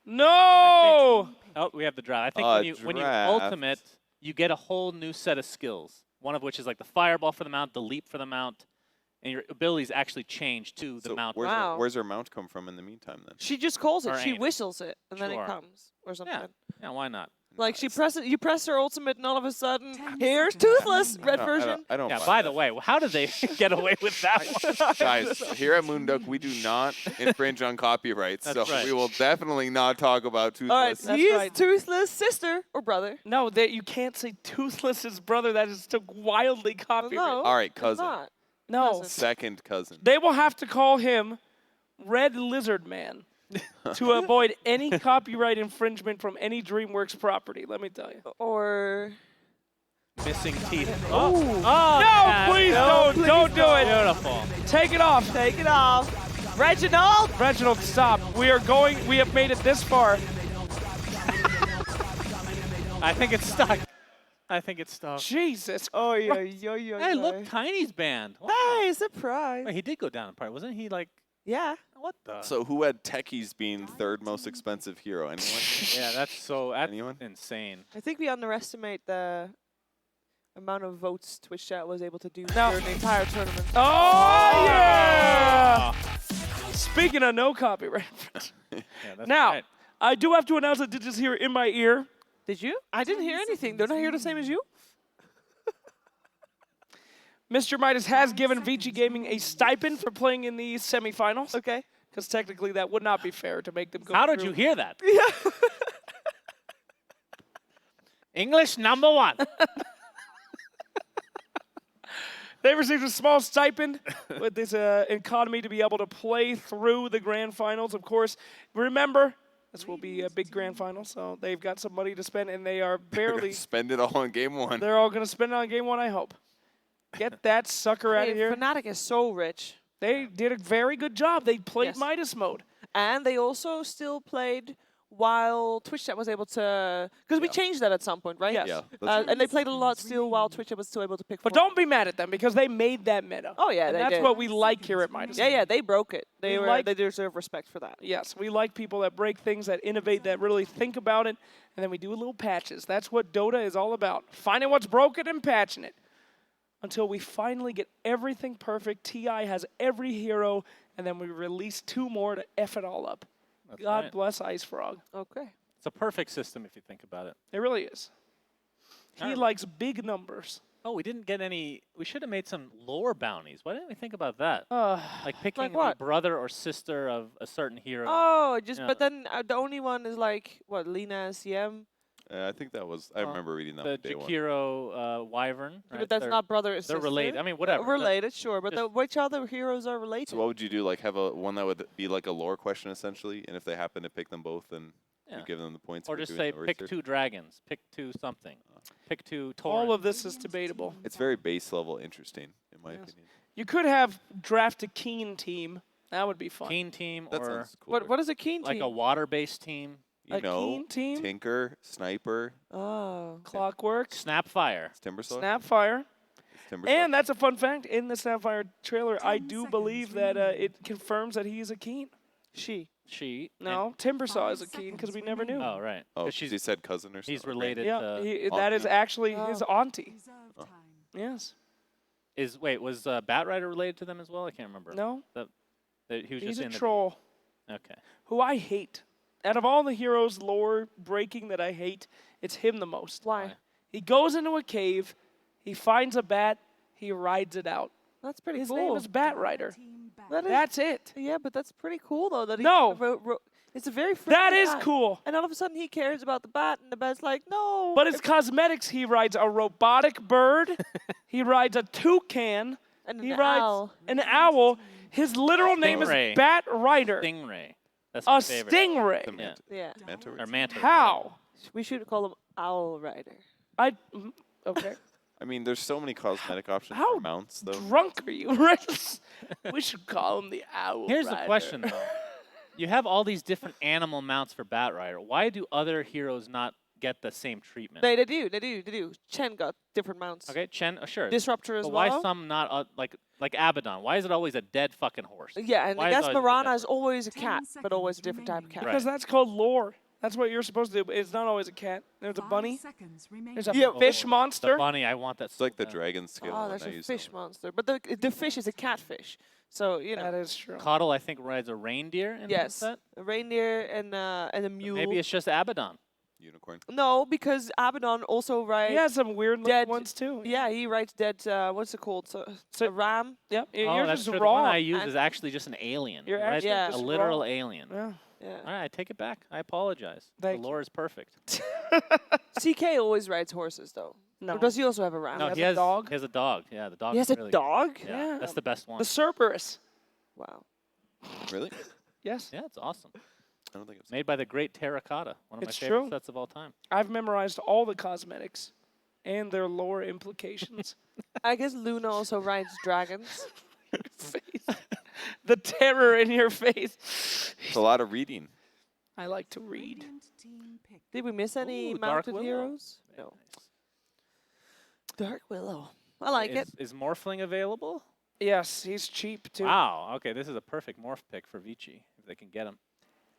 No! Oh, we have the draft. I think when you ultimate, you get a whole new set of skills. One of which is like the fireball for the mount, the leap for the mount, and your abilities actually change to the mount. Where's her mount come from in the meantime then? She just calls it. Or She aim it. whistles it, and then it comes or something. Yeah, why not? Like she presses, you press her ultimate, and all of a sudden, here's Toothless, red version. I don't yeah. By the way, how did they get away with that one? Guys, here at MOONDUCK, we do not infringe on copyrights, so we will definitely not talk about Toothless. All right, he's Toothless' sister or brother. No, you can't say Toothless' brother. That is so wildly copyrighted. No, all right, cousin. No. Second cousin. They will have to call him Red Lizard Man to avoid any copyright infringement from any DreamWorks property, let me tell you. Or missing teeth. Oh, no, please don't do it. Beautiful. Take it off. Take it off. Reginald. Reginald, stop. We have made it this far. I think it's stuck. I think it's stuck. Jesus. Oh, yeah. Hey, look, Tiny's banned. Wow. Hey, surprise. Wait, he did go down in part. Wasn't he like... Yeah. What the? So who had Techies being third most expensive hero? Anyone? Yeah, that's insane. I think we underestimate the amount of votes Twitch chat was able to do during the entire tournament. Oh, yeah! Speaking of no copyright. Now, I do have to announce I did just hear in my ear. Did you? I didn't hear anything. They're not here the same as you? Mr. Midas has given Vici Gaming a stipend for playing in the semifinals. Okay. Because technically that would not be fair to make them go How did you hear that? Yeah. English #1. They received a small stipend with this economy to be able to play through the grand finals. Of course, remember, this will be a big grand final, so they've got some money to spend, and they are barely... spend it all on game one. They're all going to spend it on game one, I hope. Get that sucker out of here. Fnatic is so rich. They did a very good job. They played Midas mode. And they also still played while Twitch chat was able to... Because we changed that at some point, right? Yes. Yeah, and they played a lot still while Twitch chat was still able to pick But don't be mad at them, because they made that meta. Oh, yeah, and they that's did. what we like here at Midas. Yeah, they broke it. They deserve respect for that. Yes, we like people that break things, that innovate, that really think about it, and then we do little patches. That's what Dota is all about. Finding what's broken and patching it. Until we finally get everything perfect. TI has every hero, and then we release 2 more to F it all up. That's God right. bless Ice Frog. Okay. It's a perfect system if you think about it. It really is. He likes big numbers. Oh, we didn't get any... We should have made some lore bounties. Why didn't we think about that? Like picking the brother or sister of a certain hero. Oh, but then the only one is like, what, Lina SCM? I think that was... I remember reading that the on day one. Jakiro Wyvern. Right? But that's not brother or sister. They're related. I mean, whatever. Related, sure. But which other heroes are related? So what would you do? Like have one that would be like a lore question, essentially? And if they happen to pick them both, then you give them the points or for just doing say, pick 2 dragons. Pick 2 something. Pick 2 Taurus. All of this is debatable. It's very base level interesting, in my opinion. You could have draft a Keen team. That would be fun. Keen team That or sounds cool. What is a Keen like team? a water-based team. You know, Keen team? Tinker, Sniper, Oh. Clockwork. Snapfire. it's Timbersaw. Snapfire. It's Timbersaw. And that's a fun fact. In the Snapfire trailer, I do believe that it confirms that he is a Keen. She. No, Timbersaw is a Keen because we never knew. Oh, right. Oh, she's he said cousin or something. He's related Yeah, to... that is actually his auntie. Oh. Yes. Was Batrider related to them as well? I can't remember. No. He was He's just a in troll. Okay. Who I hate. Out of all the heroes lore breaking that I hate, it's him the most. Why? He goes into a cave, he finds a bat, he rides it out. That's pretty His cool. name is Batrider. That's it. Yeah, but that's pretty cool though. That he it's a very That is bat. cool. And all of a sudden he cares about the bat, and the bat's like, no. But it's cosmetics. He rides a robotic bird. He rides a toucan. And he an rides owl. an owl. His literal name is Stingray. Batrider. Stingray. That's A my favorite. stingray. Yeah. Manta Or Ray. Manta. How? We should call him Owl Rider. Okay. I mean, there's so many cosmetic options How for mounts, though. drunk are you, Rex? We should call him the Owl Here's the Rider. question, though. You have all these different animal mounts for Batrider. Why do other heroes not get the same treatment. They do. Chen got different mounts. Okay, Chen, sure. Disruptor as but well. why some not like Abaddon? Why is it always a dead fucking horse? Yeah, and Why I is guess it always a Mirana dead is always a cat, but always a different type of cat. Because that's called lore. That's what you're supposed to do. It's not always a cat. There's a bunny. There's a fish monster. The bunny, I want that. It's like the dragon skin. Oh, there's a fish monster. But the fish is a catfish. So, you know. That is true. Coddle, I think, rides a reindeer in that set. A reindeer and a mule. Maybe it's just Abaddon. Unicorn. No, because Abaddon also rides... He has some weird dead ones, too. Yeah, he rides dead... what's it called? So a ram? Yep. Oh, You're that's just true. raw. The one I use is actually just an alien. You're right? actually A just literal raw. alien. Yeah. Yeah. All right, I take it back. I apologize. Thank the lore is perfect. CK always rides horses, though. No. Or does he also have a ram? No, has he a has dog? He has a dog. Yeah, the dog. He has is a really dog? Good. Yeah, that's the best one. The Cerberus. Wow. Really? Yes. Yeah, it's awesome. I don't think it's Made by the great Terracotta, one of It's my favorite true. sets of all time. I've memorized all the cosmetics and their lore implications. I guess Luna also rides dragons. Face. The terror in your face. It's a lot of reading. I like to read. Did we miss any Ooh, Dark mounted Willow. heroes? Very No. nice. Dark Willow. I like it. Is Morphling available? Yes, he's cheap, too. Wow. Okay, this is a perfect morph pick for Vici, if they can get him.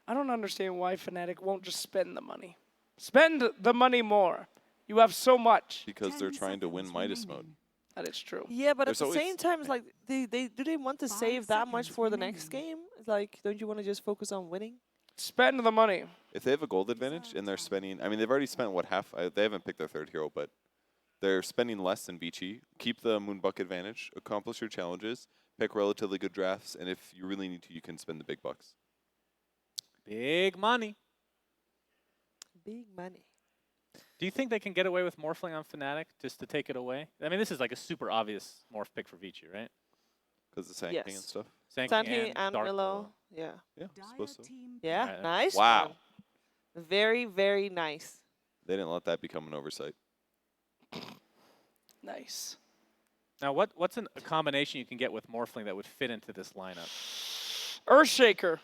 I don't understand why Fnatic won't just spend the money. Spend the money more. You have so much. Because they're trying to win Midas mode. That is true. Yeah, but There's at the always- same time, it's like, do they want to save that much for the next game? It's like, don't you want to just focus on winning? Spend the money. If they have a gold advantage and they're spending, I mean, they've already spent what half? They haven't picked their third hero, but they're spending less than Vici. Keep the Moonbuck advantage, accomplish your challenges, pick relatively good drafts, and if you really need to, you can spend the big bucks. Big money. Big money. Do you think they can get away with Morphling on Fnatic just to take it away? I mean, this is like a super obvious morph pick for Vici, right? Because the Sand King and Yes. stuff. Sand Sand King King and Dark Willow. Yeah. Yeah, supposed to. Yeah, Right. nice. Wow. one. Very, very nice. They didn't let that become an oversight. Nice. Now, what's a combination you can get with Morphling that would fit into this lineup? Earthshaker.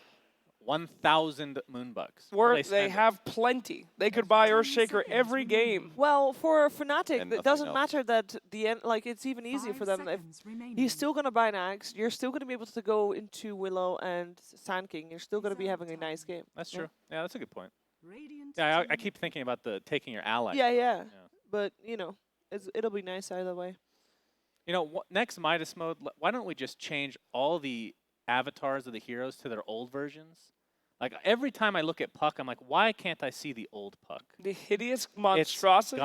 1,000 Moonbucks. Where What do they spend it? have plenty. They could buy Earthshaker every game. Well, for Fnatic, And it nothing doesn't else. matter that the end. Like, it's even easier for them. If he's still gonna buy an axe, you're still gonna be able to go into Willow and Sand King. You're still gonna be having a nice game. That's true. Yeah, that's a good point. Yeah, I keep thinking about the taking your ally. Yeah. But you know, it'll be nice either way. You know, next Midas mode, why don't we just change all the avatars of the heroes to their old versions? Like, every time I look at Puck, I'm like, why can't I see the old Puck? The hideous It's monstrosity.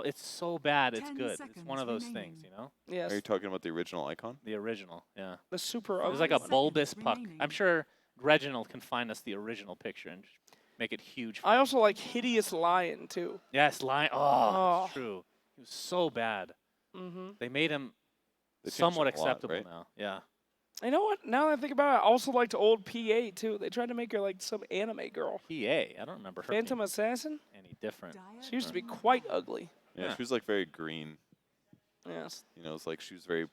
it's so bad, it's good. It's one of those things, you know? Yes. Are you talking about the original icon? The original, yeah. The super It was ugly like a one. bulbous Puck. I'm sure Reginald can find us the original picture and just make it huge. I also like hideous lion too. Yes, Lion. Oh, Oh. that's true. He was so bad. Mm-hmm. They made him They changed somewhat him a lot, acceptable right? now. Yeah. You know what? Now that I think about it, I also liked old PA too. They tried to make her like some anime girl. PA. I don't remember her Phantom being Assassin? any different. She used to be quite ugly. Yeah, Yeah. she was like very green. Yes. You know, it's like she was very,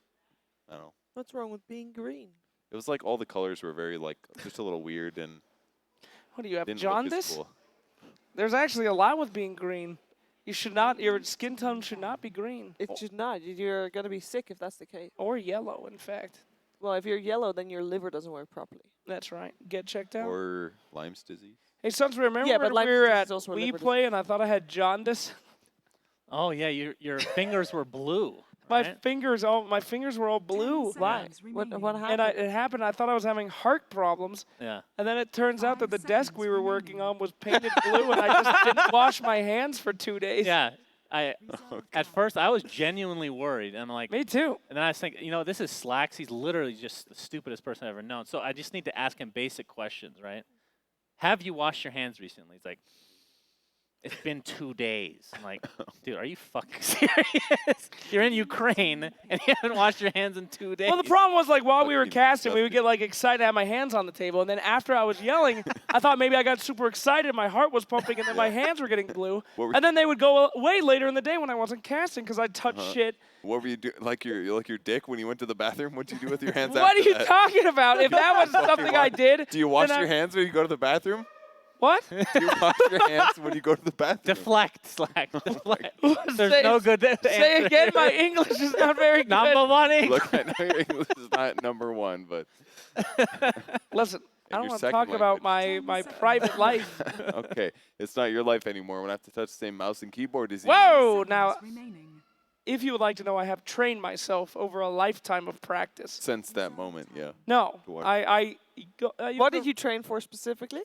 I don't know. What's wrong with being green? It was like all the colors were very like just a little weird and What do you have? didn't look as Jaundice? cool. There's actually a lot with being green. You should not, your skin tone should not be green. It should not. You're gonna be sick if that's the case. Or yellow, in fact. Well, if you're yellow, then your liver doesn't work properly. That's right. Get checked out. Or Lyme's disease. Hey, Sons, remember Yeah, but when Lyme we were disease at is also a We liver Play and I thought I had jaundice? Oh yeah, your fingers were blue. My right? my fingers were all blue. Why? What happened? And it happened, I thought I was having heart problems. Yeah. And then it turns out that the desk we were working on was painted blue and I just didn't wash my hands for 2 days. Yeah. At first I was genuinely worried. And I'm like, Me too. and then I was thinking, you know, this is Slacks. He's literally just the stupidest person I've ever known. So I just need to ask him basic questions, right? Have you washed your hands recently? He's like, it's been 2 days. I'm like, dude, are you fucking serious? You're in Ukraine and you haven't washed your hands in 2 days. Well, the problem was, like, while we were Fucking casting, we would disgusting. get, like, excited to have my hands on the table. And then after I was yelling, I thought maybe I got super excited. My heart was pumping, and then my hands were getting blue. What were And then they would go away later in the day when I wasn't casting because I touched shit. What were you doing? Like your dick when you went to the bathroom? What'd you do with your hands What are after you that? talking about? If that was something I did, Do you wash then your hands when you go to the bathroom? What? Do you wash your hands when you go to the bathroom? Deflect, Slack. Deflect. There's Say- no good answer. Say again, my English is not very good. Number one English. Look, I know your English is not #1, but Listen, I don't your want to second talk about language. my private life. okay, it's not your life anymore. When I have to touch the same mouse and keyboard as you. Whoa! Now, if you would like to know, I have trained myself over a lifetime of practice. Since that moment, yeah. No, To what? I go, What did you train for specifically?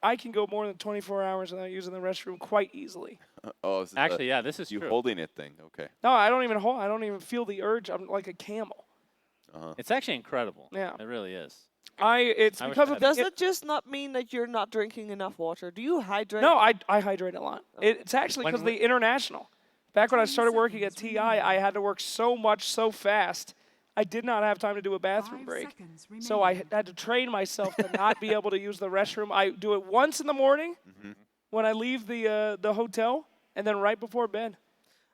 I can go more than 24 hours without using the restroom quite easily. Oh, is it Actually, yeah, this is you true. holding it thing. Okay. No, I don't even hold. I don't even feel the urge. I'm like a camel. It's actually incredible. Yeah. It really is. It's I wish because I of had Does it just not mean that you're not drinking enough water? Do you hydrate? No, I hydrate a lot. It's actually When because we- the international. Back when I started working at TI, I had to work so much so fast. I did not have time to do a bathroom break. So I had to train myself to not be able to use the restroom. I do it once in the morning when I leave the hotel, and then right before bed.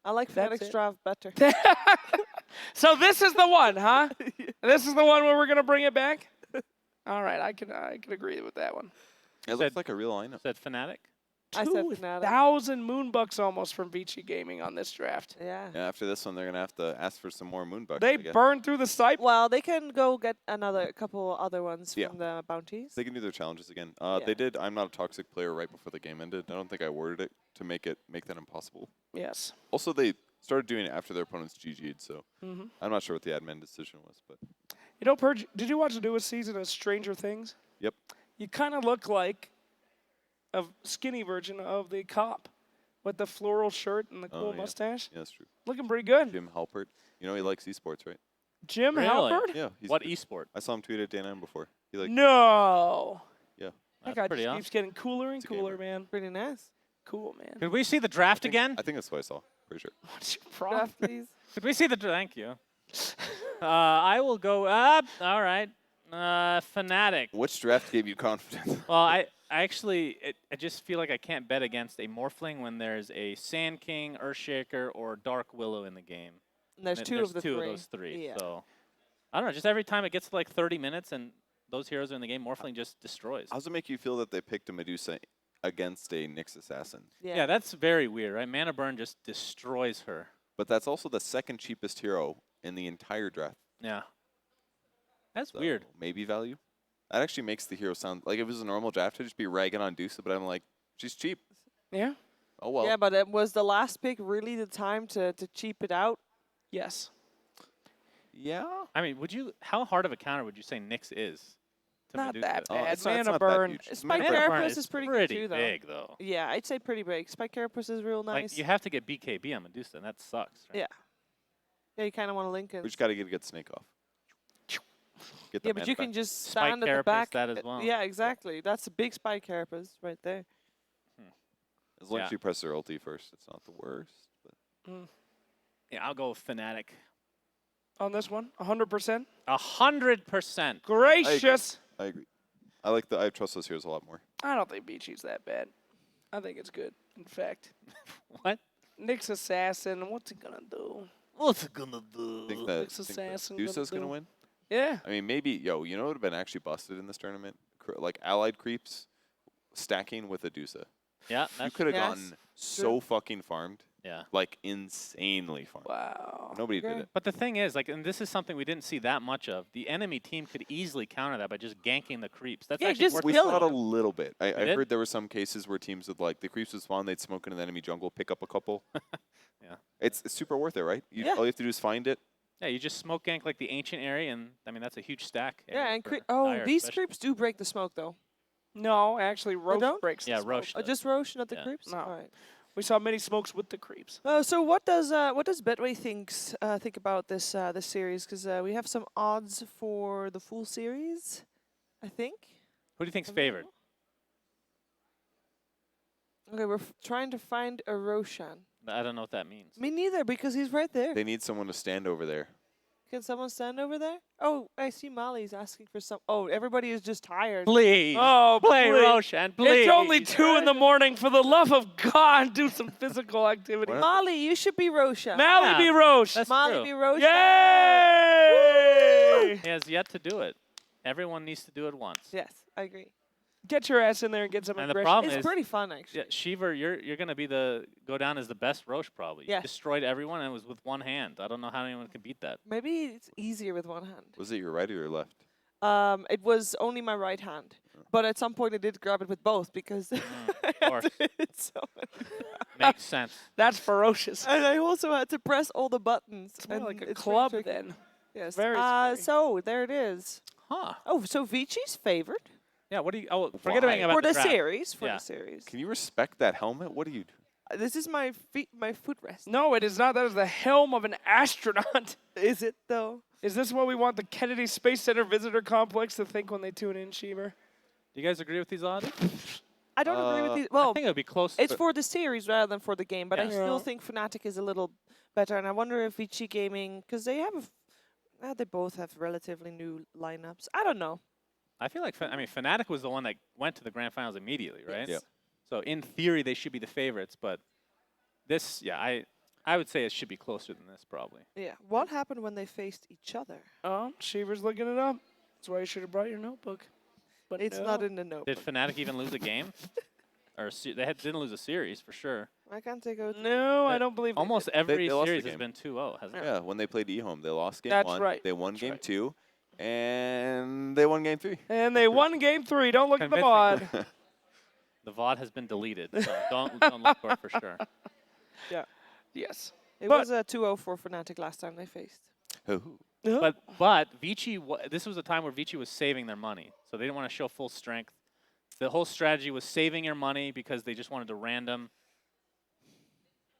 I like That's Fnatic's it. draft better. So this is the one, huh? This is the one where we're gonna bring it back. All right, I can agree with that one. It looks like a real lineup. Said Fnatic. I said Fnatic. 2,000 Moonbucks almost from Vici Gaming on this draft. Yeah. Yeah, after this one, they're gonna have to ask for some more Moonbucks. They I guess. burned through the site. Well, they can go get a couple other ones Yeah. from the bounties. They can do their challenges again. Yeah. They did. I'm not a toxic player right before the game ended. I don't think I worded it to make that impossible. Yes. Also, they started doing it after their opponents GG'd, so I'm not sure what the admin decision was, but You know, Purge, did you watch the newest season of Stranger Things? yep. You kind of look like a skinny version of the cop with the floral shirt and the cool yeah. mustache. Yeah, that's true. Looking pretty good. Jim Halpert. You know he likes esports, right? Jim Really? Halpert? Yeah. What esport? I saw him tweet at Day 9 before. He like No. yeah. That That's guy pretty just awesome. keeps getting cooler and He's a cooler, gamer. man. Pretty nice. Cool, man. Could we see the draft again? I think that's what I saw. Pretty sure. What's your problem? Draft, please. Could we see the thank you. I will go up. All right. Fnatic. Which draft gave you confidence? Well, I just feel like I can't bet against a Morphling when there's a Sand King, Earthshaker, or Dark Willow in the game. And there's And two of the two three. of those three. Yeah. So I don't know. Just every time it gets to like 30 minutes and those heroes are in the game, Morphling just destroys. How does it make you feel that they picked a Medusa against a Nyx assassin? Yeah, that's very weird, right? Mana Burn just destroys her. But that's also the second cheapest hero in the entire draft. Yeah. That's So weird. maybe value. That actually makes the hero sound like if it was a normal draft, I'd just be ragging on Dusa, but I'm like, she's cheap. Yeah? Oh well. Yeah, but it was the last pick really the time to cheap it out? Yes. Yeah. I mean, how hard of a counter would you say Nyx is? To Not Medusa? that Oh, bad. it's not Mana that burn. huge. Spike Mana Burn Carapace is pretty good pretty too, though. big, though. Yeah, I'd say pretty big. Spike Carapace is real nice. Like, you have to get BKB on Medusa, and that sucks. Right? Yeah. Yeah, you kind of want to link it. We just got to get a good snake off. Get the Yeah, but mana you can back. just Spike stand at the Carapace back. that as well. Yeah, exactly. That's a big Spike Carapace right there. As long as Yeah. you press their ulti first, it's not the worst. But Yeah, I'll go with Fnatic. On this one, 100%. 100%. Gracious. I agree. I trust those heroes a lot more. I don't think Beachy's that bad. I think it's good, in fact. What? Nyx Assassin, what's he gonna do? What's it gonna do? Think that Nyx Assassin Dusa's gonna gonna do- win. Yeah. I mean, maybe you know what would have been actually busted in this tournament? Like allied creeps stacking with a Dusa. Yeah, You that's could have Yes. gotten so fucking farmed, yeah. like insanely farmed. Wow. Nobody did Okay. it. But the thing is, like, and this is something we didn't see that much of. The enemy team could easily counter that by just ganking the creeps. That's Yeah, actually just worth We kill saw it a them. little bit. I did? heard there were some cases where teams would like the creeps would spawn, they'd smoke in an enemy jungle, pick up a couple. Yeah. It's super worth it, right? Yeah. All you have to do is find it. Yeah, you just smoke gank like the ancient area, and I mean that's a huge stack. Yeah, and for oh, these especially. creeps do break the smoke though. No, actually, Roche don't? breaks the Yeah, smoke. Roche. Oh, just Roche, not the Yeah. creeps. No. All right. We saw many smokes with the creeps. So what does Betway think about this this series? Because we have some odds for the full series, I think. Who do you think's Am I favored? wrong? Okay, we're trying to find a Roshan. I don't know what that means. Me neither, because he's right there. They need someone to stand over there. Can someone stand over there? Oh, I see Molly's asking for some. Oh, everybody is just tired. Please. Oh, play please. Roshan, please. It's only 2 in the morning. For the love of God, do some physical activity. What? Molly, you should be Roshan. Mally Yeah. be Roche. That's Molly true. be Roshan. Yay! He has yet to do it. Everyone needs to do it once. Yes, I agree. Get your ass in there and get some And the aggression. problem It's is, pretty fun, actually. yeah, Shiver, you're gonna be go down as the best Roche probably. You Yeah. destroyed everyone and it was with one hand. I don't know how anyone can beat that. Maybe it's easier with one hand. Was it your right or your left? It was only my right hand, but at some point I did grab it with both because Of I had course. to hit so many. Makes sense. That's ferocious. And I also had to press all the buttons. It's more and like a it's very club tricky. then. Yes. Very scary. So there it is. Huh. Oh, so Vinci's favored Yeah, what do you forgetting Why? about for the draft. series. For Yeah. the series. Can you respect that helmet? What do you do? This is my footrest. No, it is not. That is the helm of an astronaut. Is it though? Is this what we want the Kennedy Space Center visitor complex to think when they tune in, Shiver? Do you guys agree with these odds? I don't agree with these. I Well, think it would be close. it's for the series rather than for the game, but I Yeah. still think Fnatic is a little better. And I wonder if Vici Gaming, because they have, they both have relatively new lineups. I don't know. I feel like Fnatic was the one that went to the grand finals immediately, right? Yep. So in theory, they should be the favorites, but this, yeah, I would say it should be closer than this probably. Yeah. What happened when they faced each other? Oh, Shiver's looking it up. That's why you should have brought your notebook. But It's no. not in the note. Did Fnatic even lose a game? Or didn't lose a series for sure. I can't take out. No, I don't believe they Almost did. every they lost the series has game. been 2-0, hasn't it? Yeah, when they played eHome, they lost game That's 1. right. They won That's game right. 2, and they won game 3. And they won game 3. Don't look at the Convincing. VOD. The VOD has been deleted, so don't look for it for sure. Yes. It But- was a 2-0 for Fnatic last time they faced. Ooh. But Vici, this was a time where Vici was saving their money, so they didn't want to show full strength. The whole strategy was saving your money because they just wanted to random,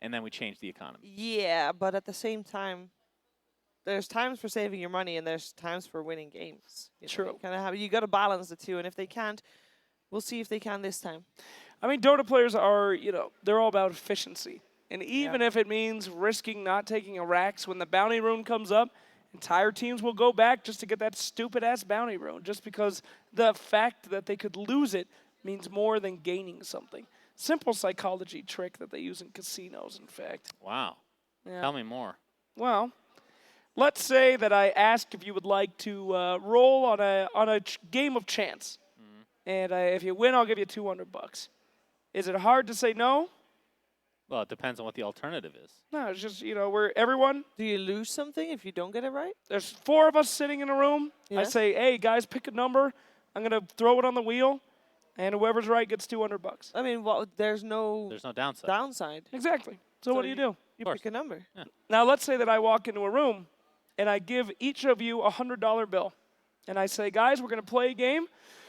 and then we changed the economy. Yeah, but at the same time, there's times for saving your money and there's times for winning games. True. You got to balance the two, and if they can't, we'll see if they can this time. I mean, Dota players are, they're all about efficiency. And even if it means risking not taking a Rax when the bounty rune comes up, entire teams will go back just to get that stupid-ass bounty rune, just because the fact that they could lose it means more than gaining something. Simple psychology trick that they use in casinos, in fact. Wow. Yeah. Tell me more. Well, let's say that I ask if you would like to roll on a game of chance. And if you win, I'll give you $200. Is it hard to say no? Well, it depends on what the alternative is. No, it's just, we're everyone. Do you lose something if you don't get it right? There's 4 of us sitting in a room. I Yeah. say, hey, guys, pick a number. I'm going to throw it on the wheel. And whoever's right gets $200. I mean, there's no There's no downside. downside. Exactly. So what do you do? You course. pick a number. Now, let's say that I walk into a room and I give each of you a $100 bill. And I say, guys, we're going to play a game.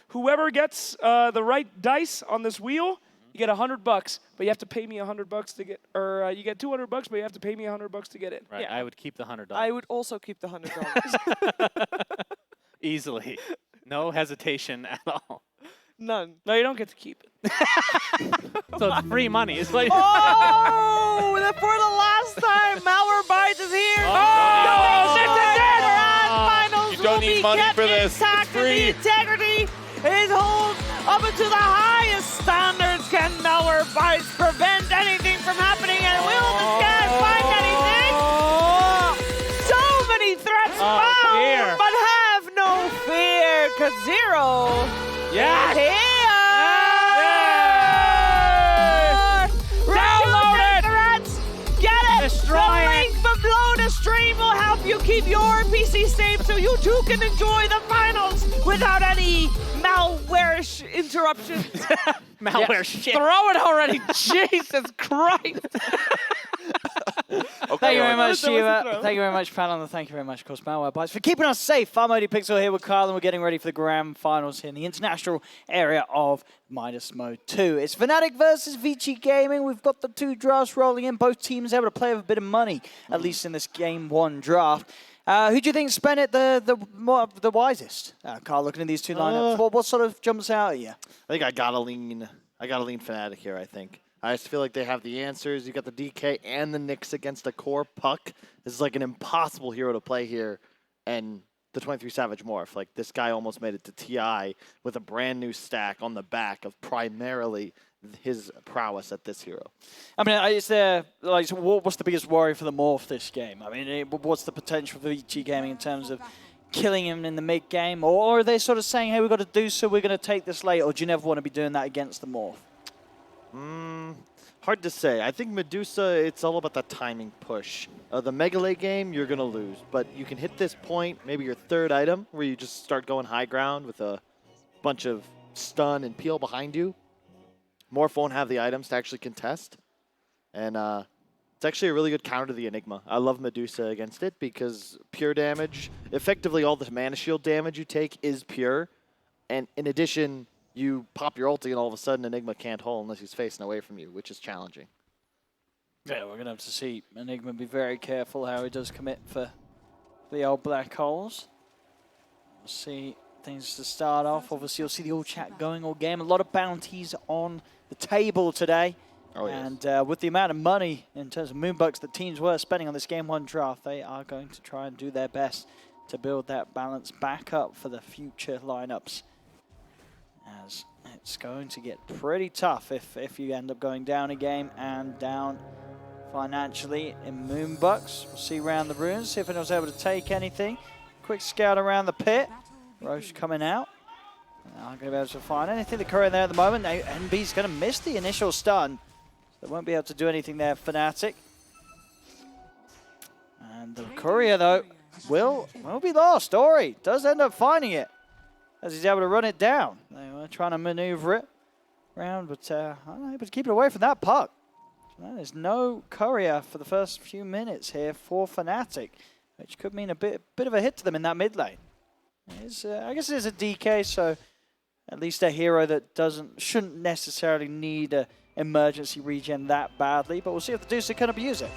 Whoever gets the right dice on this wheel, you get $100, but you have to pay me $100 to get, or you get $200, but you have to pay me $100 to get in. Right. Yeah. I would keep the $100. I would also keep the $100. Easily. No hesitation at all. None. No, you don't get to keep it. So it's free money. It's like Oh, for the last time, Malware Bites is here. Oh, this is it. Finals You don't will need be money kept for this. It's intact, and free. the integrity is held up to the highest standards. Can Malware Bites prevent anything from happening? And will this guy find anything? So many threats found, dear. but have no fear, because Zero yes. is here. Download it. Threats. Get it. Destroy the it. link below the stream will help you keep your PC safe so you too can enjoy the finals without any malware interruptions. Malware shit. Throw it already. Jesus Christ. Okay, Thank you very on. much, That was a Shiva. throw. Thank you very much, panel, and thank you very much, of course, Malware Bites, for keeping us safe. I'm Odie Pixel here with Kyle, and we're getting ready for the grand finals here in the international area of Midas Mode 2. It's Fnatic versus Vici Gaming. We've got the 2 drafts rolling in. Both teams able to play with a bit of money, at least in this game 1 draft. Who do you think spent it the wisest? Carl, looking at these 2 lineups, what sort of jumps out at you? I think I gotta lean Fnatic here, I think. I just feel like they have the answers. You got the DK and the Nyx against a core Puck. This is like an impossible hero to play here. And the 23 Savage Morph. Like, this guy almost made it to TI with a brand new stack on the back of primarily his prowess at this hero. I mean, is there, like, so what's the biggest worry for the Morph this game? I mean, what's the potential for Vici Gaming in terms of killing him in the mid-game? Or are they sort of saying, hey, we've got to do so, we're going to take this late, or do you never want to be doing that against the Morph? Hard to say. I think Medusa, it's all about the timing push. The Mega Late game, you're going to lose. But you can hit this point, maybe your third item, where you just start going high ground with a bunch of stun and peel behind you. Morph won't have the items to actually contest. And it's actually a really good counter to the Enigma. I love Medusa against it because pure damage, effectively all the mana shield damage you take is pure. And in addition, you pop your ulti and all of a sudden Enigma can't hold unless he's facing away from you, which is challenging. Yeah, we're going to have to see Enigma be very careful how he does commit for the old black holes. We'll see things to start off. Obviously, you'll see the all chat going all game. A lot of bounties on the table today. Oh, yes. And with the amount of money in terms of moonbucks that teams were spending on this Game 1 draft, they are going to try and do their best to build that balance back up for the future lineups. As it's going to get pretty tough if you end up going down a game and down financially in moonbucks. We'll see around the ruins, see if anyone's able to take anything. Quick scout around the pit. Roche coming out. Not going to be able to find anything. The courier there at the moment. NB's going to miss the initial stun. They won't be able to do anything there, Fnatic. And the courier, though, will be lost. Ori does end up finding it as he's able to run it down. They were trying to maneuver it around, but unable to keep it away from that puck. So there's no courier for the first few minutes here for Fnatic, which could mean a bit of a hit to them in that mid lane. I guess it is a DK, so at least a hero that shouldn't necessarily need a emergency regen that badly, but we'll see if the Deucer can abuse it.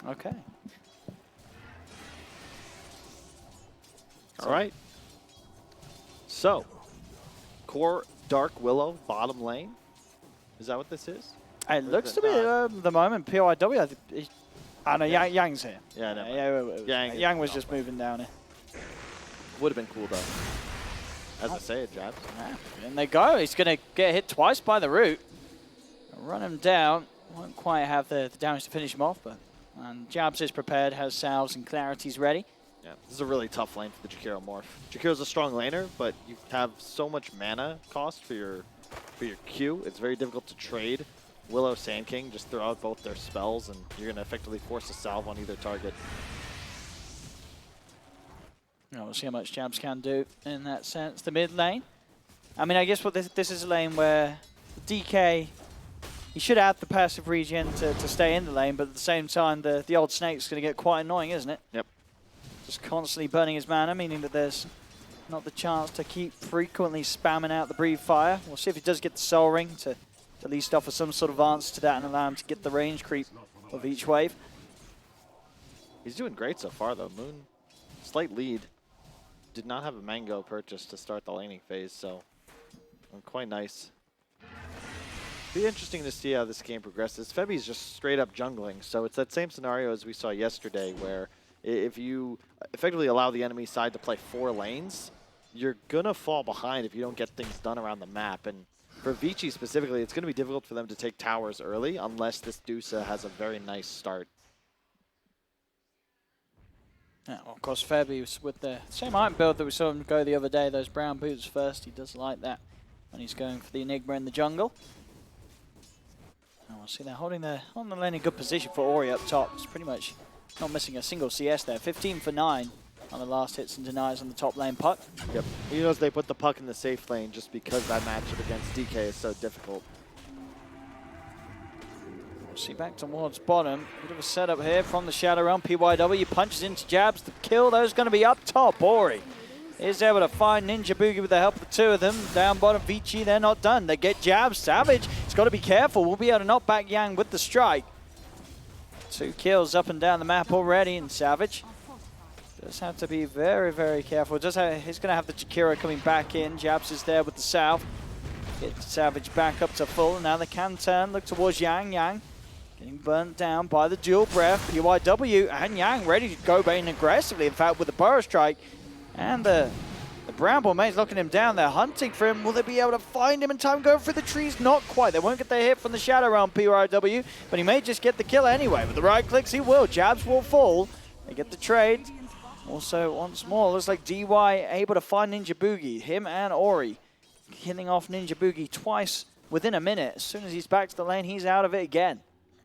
Okay. All right. So, Core Dark Willow, bottom lane. Is that what this is? It looks to be the moment. PYW, I think. No, Yang's here. Yeah, no. Yang was just moving down here. Would have been cool, though. As I say, it jabs. And they go. He's going to get hit twice by the root. Run him down. Won't quite have the damage to finish him off, but Jabs is prepared, has salves and clarities ready. Yeah, this is a really tough lane for the Jakiro Morph. Jakiro's a strong laner, but you have so much mana cost for your Q. It's very difficult to trade Willow Sand King. Just throw out both their spells, and you're going to effectively force a salve on either target. We'll see how much Jabs can do in that sense. The mid lane. I mean, I guess what this is a lane where DK, he should add the passive regen to stay in the lane, but at the same time, the old snake's going to get quite annoying, isn't it? Yep. Just constantly burning his mana, meaning that there's not the chance to keep frequently spamming out the Breathe Fire. We'll see if he does get the Soul Ring to at least offer some sort of answer to that and allow him to get the range creep of each wave. He's doing great so far, though. Moon, slight lead. Did not have a Mango purchase to start the laning phase, so quite nice. Be interesting to see how this game progresses. Febi's just straight up jungling, so it's that same scenario as we saw yesterday, where if you effectively allow the enemy side to play 4 lanes, you're gonna fall behind if you don't get things done around the map. And for Vici specifically, it's gonna be difficult for them to take towers early unless this Dusa has a very nice start. Yeah, well, of course, Febi was with the same item build that we saw him go the other day, those brown boots first. He does like that when he's going for the Enigma in the jungle. And we'll see they're holding on the lane in good position for Ori up top. It's pretty much not missing a single CS there. 15 for 9 on the last hits and denies on the top lane puck. Yep. You notice they put the puck in the safe lane just because that matchup against DK is so difficult. We'll see back towards bottom. Bit of a setup here from the Shadow Realm. PYW punches into Jabs. The kill, those going to be up top. Ori is able to find Ninja Boogie with the help of the 2 of them. Down bottom, Vici, they're not done. They get Jabs. Savage, he's got to be careful. We'll be able to knock back Yang with the strike. 2 kills up and down the map already, and Savage does have to be very, very careful. He's going to have the Jakiro coming back in. Jabs is there with the Salve. Get Savage back up to full. Now they can turn, look towards Yang. Yang getting burnt down by the dual breath. PYW and Yang ready to go in aggressively, in fact, with the Burrow Strike. And the Bramble Maze locking him down. They're hunting for him. Will they be able to find him in time? Go through the trees? Not quite. They won't get the hit from the Shadow Realm PYW, but he may just get the kill anyway. With the right clicks, he will. Jabs will fall. They get the trade. Also, once more, looks like DY able to find Ninja Boogie. Him and Ori killing off Ninja Boogie twice within a minute. As soon as he's back to the lane, he's out of it again.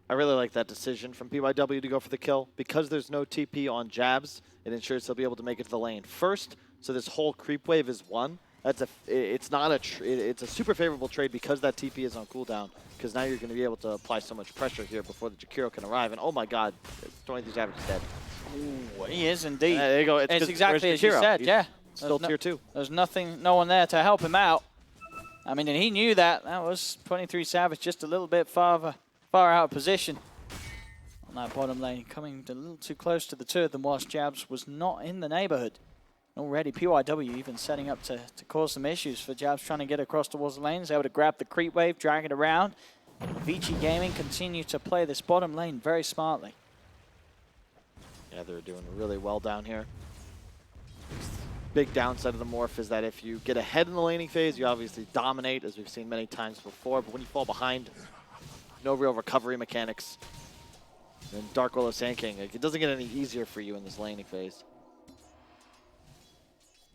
I really like that decision from PYW to go for the kill. Because there's no TP on Jabs, it ensures they'll be able to make it to the lane first. So this whole creep wave is won. It's a super favorable trade because that TP is on cooldown. Because now you're going to be able to apply so much pressure here before the Jakiro can arrive. And oh my god, 23 Savage is dead. Ooh, he is indeed. There you go. It's exactly as you said, yeah. Still tier 2. There's no one there to help him out. I mean, and he knew that. That was 23 Savage just a little bit far out of position on that bottom lane, coming a little too close to the two of them whilst Jabs was not in the neighborhood. Already PYW even setting up to cause some issues for Jabs trying to get across towards the lane. He's able to grab the creep wave, drag it around. Vici Gaming continue to play this bottom lane very smartly. Yeah, they're doing really well down here. Big downside of the morph is that if you get ahead in the laning phase, you obviously dominate, as we've seen many times before. But when you fall behind, no real recovery mechanics. And Dark Willow Sand King, it doesn't get any easier for you in this laning phase.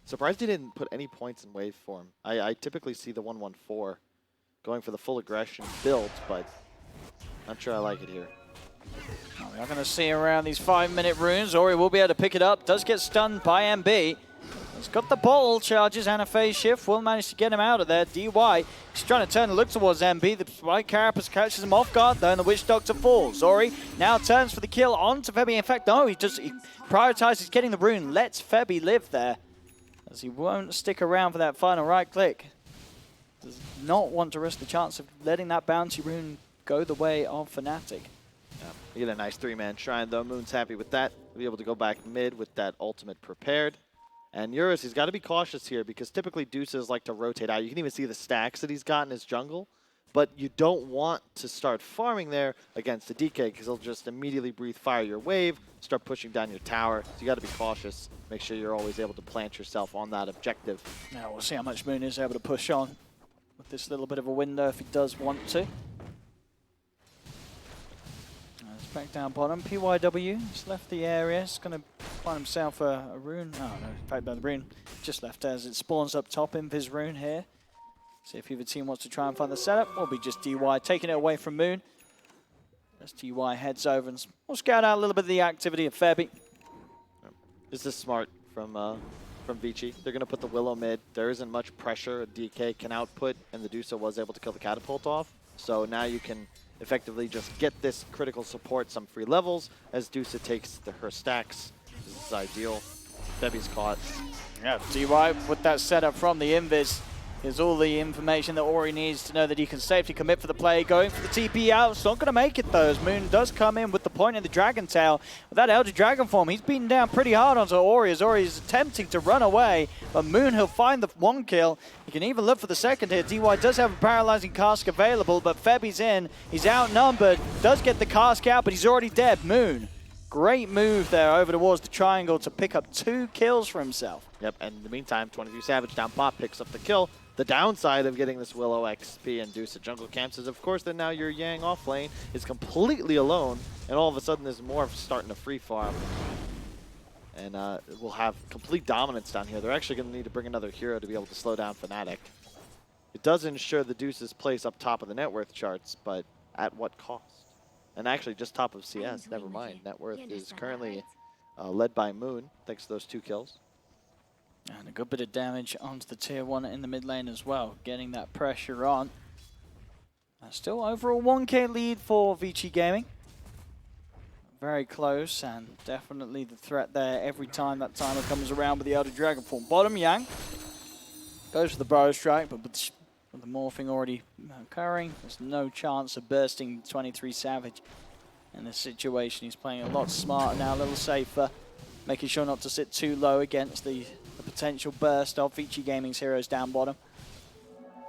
Surprised he didn't put any points in wave form. I typically see the 1-1-4 going for the full aggression build, but not sure I like it here. We are going to see around these 5-minute runes. Ori will be able to pick it up. Does get stunned by MB. He's got the ball charges and a phase shift. Will manage to get him out of there. DY, he's trying to turn and look towards MB. The Spike Carapace catches him off guard though, and the Witch Doctor falls. Ori now turns for the kill onto Febby. In fact, no, he prioritizes getting the rune. Lets Febby live there, as he won't stick around for that final right click. Does not want to risk the chance of letting that bounty rune go the way of Fnatic. You get a nice 3-man shrine, though. Moon's happy with that. He'll be able to go back mid with that ultimate prepared. And Eurus, he's got to be cautious here because typically Deuces like to rotate out. You can even see the stacks that he's got in his jungle. But you don't want to start farming there against the DK because he'll just immediately breathe fire your wave, start pushing down your tower. So you got to be cautious. Make sure you're always able to plant yourself on that objective. Now we'll see how much Moon is able to push on with this little bit of a window if he does want to. Back down bottom, PYW, he's left the area, he's going to find himself a rune. Oh no, in fact, the rune just left as it spawns up top in his rune here. See if either team wants to try and find the setup, or be just DY taking it away from Moon. As DY heads over and we'll scout out a little bit of the activity of Febby. This is smart from Vici. They're going to put the Willow mid. There isn't much pressure a DK can output, and the Dusa was able to kill the catapult off. So now you can effectively just get this critical support, some free levels, as Dusa takes her stacks. This is ideal. Febby's caught. Yeah, DY with that setup from the Invis is all the information that Ori needs to know that he can safely commit for the play. Going for the TP out. It's not going to make it though, as Moon does come in with the point in the Dragon Tail. With that Elder Dragon form, he's beaten down pretty hard onto Ori, as Ori is attempting to run away. But Moon, he'll find the one kill. He can even look for the second here. DY does have a paralyzing cask available, but Febby's in. He's outnumbered. Does get the cask out, but he's already dead. Moon, great move there over towards the triangle to pick up 2 kills for himself. Yep, and in the meantime, 23 Savage down pop picks up the kill. The downside of getting this Willow XP and Deuce at jungle camps is, of course, that now your Yang off lane is completely alone, and all of a sudden this Morph starting to free farm. And we'll have complete dominance down here. They're actually going to need to bring another hero to be able to slow down Fnatic. It does ensure the Deuce's place up top of the net worth charts, but at what cost? And actually, just top of CS, never mind. Net worth is currently led by Moon, thanks to those 2 kills. And a good bit of damage onto the tier 1 in the mid lane as well, getting that pressure on. Still over a 1k lead for Vici Gaming. Very close, and definitely the threat there every time that timer comes around with the Elder Dragon form. Bottom Yang goes for the Burrow Strike, but with the morphing already occurring, there's no chance of bursting 23 Savage in this situation. He's playing a lot smarter now, a little safer, making sure not to sit too low against the potential burst of Vici Gaming's heroes down bottom.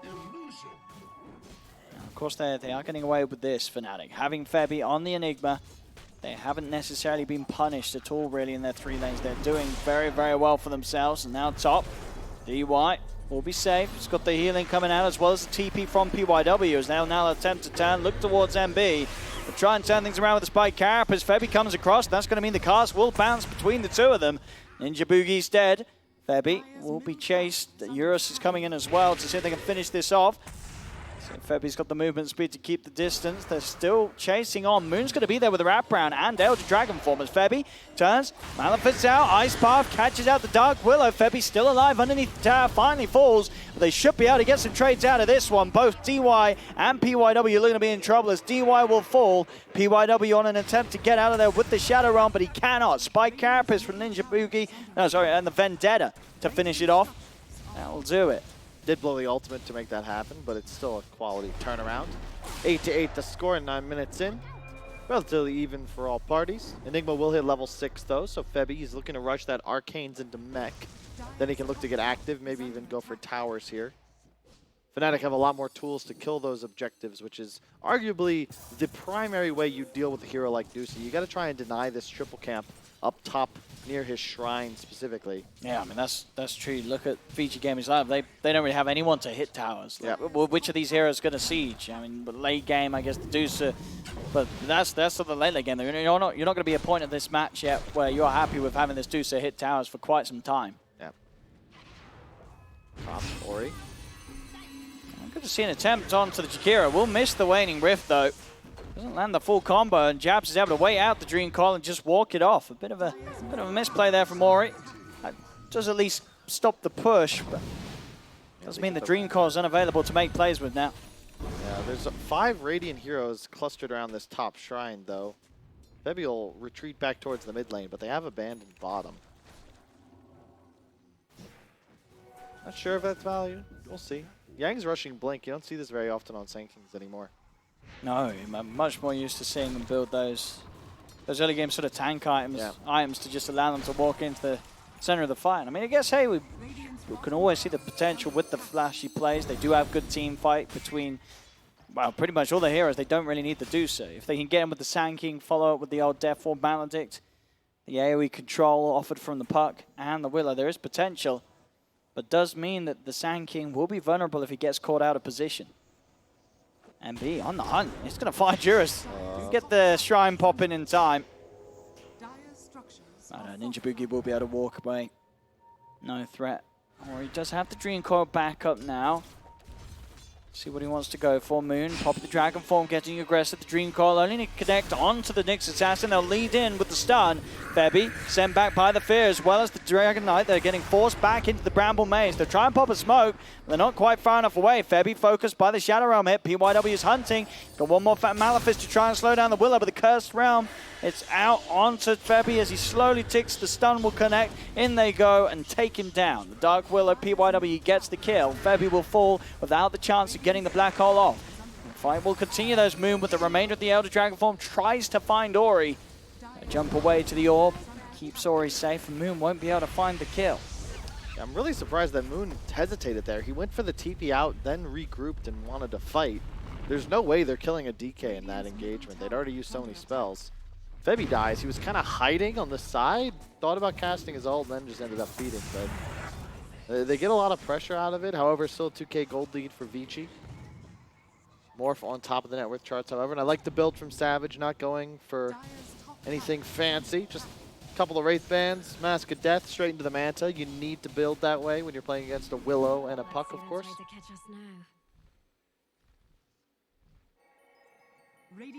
Now, of course, they are getting away with this, Fnatic. Having Febby on the Enigma, they haven't necessarily been punished at all, really, in their 3 lanes. They're doing very, very well for themselves. And now top, DY will be safe. It's got the healing coming out as well as the TP from PYW as they'll now attempt to turn, look towards MB. But try and turn things around with the spike carap as Febby comes across. That's going to mean the cast will bounce between the two of them. Ninja Boogie's dead. Febby will be chased. Eurus is coming in as well to see if they can finish this off. So Febby's got the movement speed to keep the distance. They're still chasing on. Moon's going to be there with the wraparound and Elder Dragon form as Febby turns. Malefic's out. Ice Path catches out the Dark Willow. Febby still alive underneath the tower. Finally falls. But they should be able to get some trades out of this one. Both DY and PYW are going to be in trouble as DY will fall. PYW on an attempt to get out of there with the Shadow Realm, but he cannot. Spike Carapace from Ninja Boogie. No, sorry, and the Vendetta to finish it off. That will do it. Did blow the ultimate to make that happen, but it's still a quality turnaround. 8-8 the score, 9 minutes in. Relatively even for all parties. Enigma will hit level 6 though, so Febby, he's looking to rush that Arcanes into mech. Then he can look to get active, maybe even go for towers here. Fnatic have a lot more tools to kill those objectives, which is arguably the primary way you deal with a hero like Ducey. You gotta try and deny this triple camp up top near his shrine specifically. Yeah, I mean, that's true. Look at Fiji Gaming's Live. They don't really have anyone to hit towers. Like, which of these heroes going to siege? I mean, but late game, I guess the Deucer. But that's sort of the late game. You're not going to be a point of this match yet where you're happy with having this Deucer hit towers for quite some time. Yeah. Top Ori. Good to see an attempt onto the Jakira. Will miss the Waning Rift though. Doesn't land the full combo, and Jabs is able to wait out the Dream Coil and just walk it off. A bit of a misplay there from Ori. Does at least stop the push, but doesn't mean the Dream Coil is unavailable to make plays with now. Yeah, there's 5 Radiant heroes clustered around this top shrine, though. Febby will retreat back towards the mid lane, but they have abandoned bottom. Not sure if that's value. We'll see. Yang's rushing Blink. You don't see this very often on Sankings anymore. No, I'm much more used to seeing them build those early game sort of tank items to just allow them to walk into the center of the fight. I mean, I guess, hey, we can always see the potential with the flashy plays. They do have good team fight between, well, pretty much all the heroes. They don't really need to do so. If they can get in with the Sand King, follow up with the old Death Form Maledict, the AoE control offered from the Puck and the Willow, there is potential, but does mean that the Sand King will be vulnerable if he gets caught out of position. MB on the hunt. He's going to find Juris. Get the shrine popping in time. Ninja Boogie will be able to walk away. No threat. Or he does have the Dream Coil back up now. See what he wants to go for. Moon, pop the Dragon Form, getting aggressive. The Dream Coil only need to connect onto the Nyx Assassin. They'll lead in with the stun. Febby sent back by the Fear as well as the Dragon Knight. They're getting forced back into the Bramble Maze. They'll try and pop a smoke. They're not quite far enough away. Febby focused by the Shadow Realm hit. PYW is hunting. Got one more Fat Malefice to try and slow down the Willow, but the Cursed Realm, it's out onto Febby as he slowly ticks. The stun will connect. In they go and take him down. The Dark Willow, PYW gets the kill. Febby will fall without the chance of getting the Black Hole off. The fight will continue. There's Moon with the remainder of the Elder Dragon form. Tries to find Ori. They jump away to the orb. Keeps Ori safe, and Moon won't be able to find the kill. Yeah, I'm really surprised that Moon hesitated there. He went for the TP out, then regrouped and wanted to fight. There's no way they're killing a DK in that engagement. They'd already used so many spells. Febby dies. He was kind of hiding on the side, thought about casting his ult, and then just ended up feeding. But they get a lot of pressure out of it. However, still a 2K gold lead for Vici. Morph on top of the net worth charts, however. And I like the build from Savage, not going for anything fancy. Just a couple of Wraith Bands, Mask of Death, straight into the Manta. You need to build that way when you're playing against a Willow and a Puck, of course. And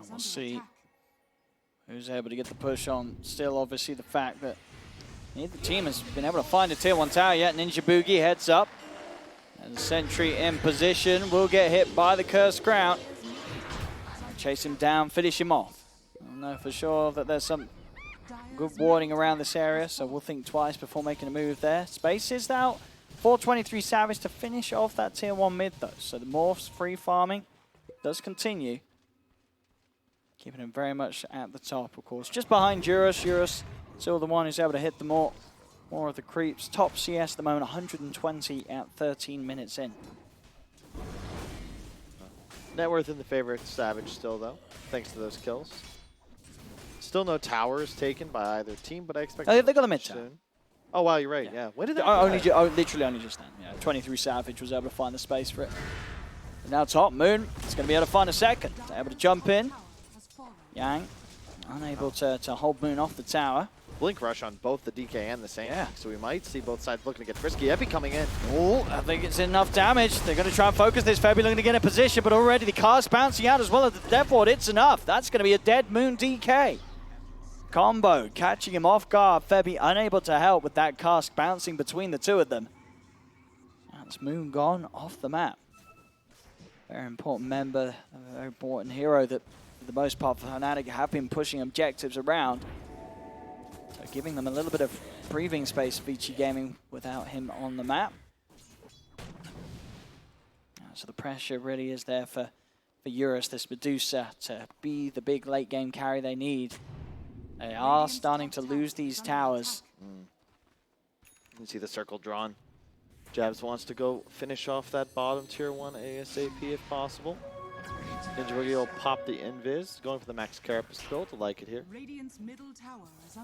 we'll see who's able to get the push on. Still, obviously, the fact that neither team has been able to find a tier 1 tower yet. Ninja Boogie heads up. And Sentry in position will get hit by the Cursed Crown. Chase him down, finish him off. I don't know for sure that there's some good warding around this area, so we'll think twice before making a move there. Space is out. 423 Savage to finish off that tier 1 mid, though. So the Morph's free farming does continue. Keeping him very much at the top, of course. Just behind Eurus. Eurus still the one who's able to hit the more of the creeps. Top CS at the moment, 120 at 13 minutes in. Net worth in the favor of Savage still, though, thanks to those kills. Still no towers taken by either team, but I expect They got the mid tower. soon. Oh, wow, you're right. Yeah. Yeah. When did that Literally only just then. Yeah, 23 Savage was able to find the space for it. And now top, Moon is going to be able to find a second. Able to jump in. Yang unable to hold Moon off the tower. Blink rush on both the DK and the Saint. Yeah. So we might see both sides looking to get frisky. Epi coming in. Oh, I think it's enough damage. They're going to try and focus this. Febby looking to get in position, but already the cast bouncing out as well as the Death Ward. It's enough. That's going to be a dead Moon DK. Combo catching him off guard. Febby unable to help with that cast bouncing between the two of them. That's Moon gone off the map. Very important member, a very important hero that for the most part Fnatic have been pushing objectives around. So giving them a little bit of breathing space for Vici Gaming without him on the map. So the pressure really is there for Eurus, this Medusa, to be the big late game carry they need. They are starting to lose these towers. You can see the circle drawn. Jabs wants to go finish off that bottom tier 1 ASAP if possible. Ninja Boogie will pop the invis, going for the max carapace build. I like it here.